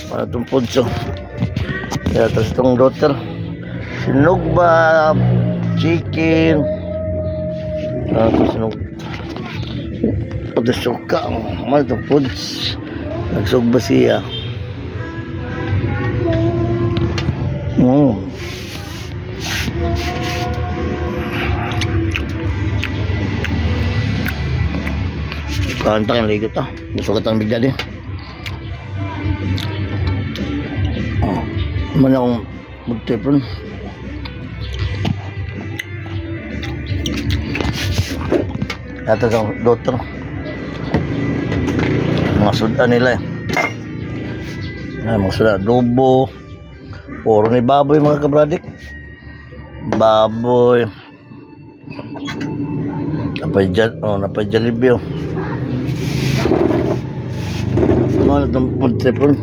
Para itong punso. Kaya tapos itong daughter. Sinugba, chicken. Tapos suka. Ano itong foods. Nagsugba siya. Kantang ligot ah. Nasukat ang bigla din. Mana akong magtipon. Ito sa doktor. Mga sudan nila eh. Mga sudan. Adobo. Puro ni baboy mga kabradik. Baboy. Napay Jollibee oh. Ano itong pagtipon?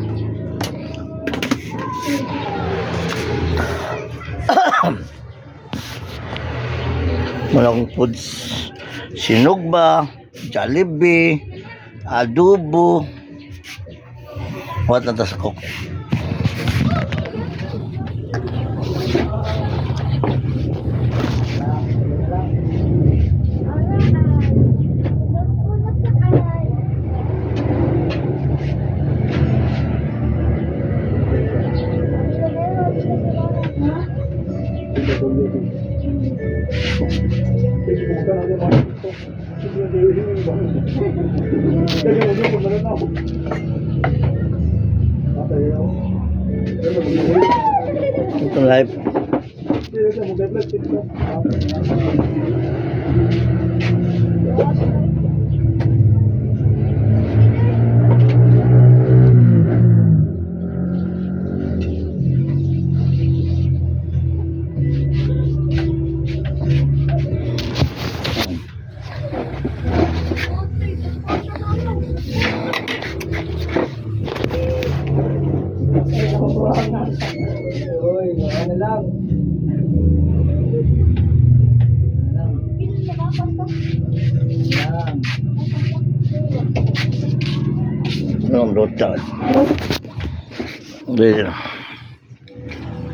Malakong foods. Sinugba, Jollibee, adobo. What na tas cook? Ito live. Ang daughter.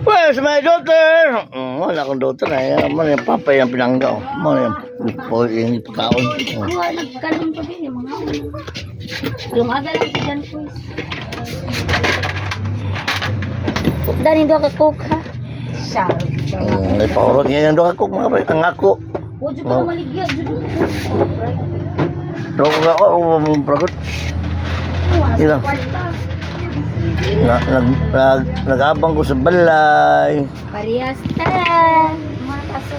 Where's my daughter? Wala akong daughter na. Ano yung papa yung pinanggaw. Ano yung pagkaon. Nagkalong pa din yung mga lumaga lang si Jan Puis. Dani doon ka cook ha? Siya. May paurot niya yung doon ka cook mga pre. Ang ako. Huwag ka maligyan. Doon ko ako. Pragot. Ilang. Nag-abang ko sa balay. Parehas ta. Mga kaso.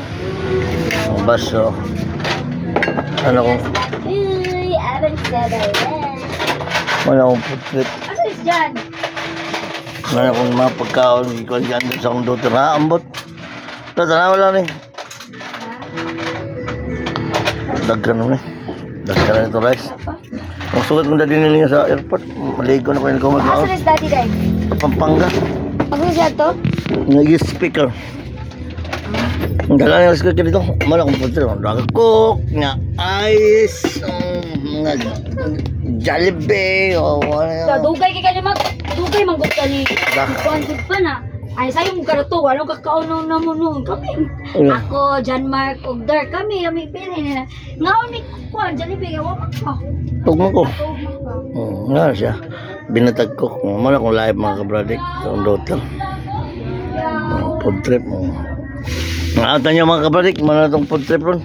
Ang baso. Ano kong... Uy, abang sa balay. Wala akong putrit. Asa is Jan? Wala akong mga pagkaon. Ikaw dyan sa akong daughter. Ha, ambot. Tanawa lang eh. Dagkan naman eh. Dagkan na ito rice. Ang sugat mo na din nila sa airport. Maligo na ko yung kumagaon. Asa is daddy day? Pampanga. Asa is Jan to? Nag-use speaker. Ang dala niya speaker dito. Wala akong putrit. Ang daga cook. Nga ice. Mga Jollibee. Dugay kay kalimag. Dugay manggut ka ni. Kuan pa na. Ay sayong karoto, wala kakaunaw na mo noon kami. Ako, John Mark, og Dar kami pili nila. Ngaon ni kuan Jollibee wa pa. Tugmo ko. Nga siya. Binatag ko. Muna kong live mga kabradik. Ang daughter. Food trip. Nakata niya mga kabradik. Muna itong food trip ron.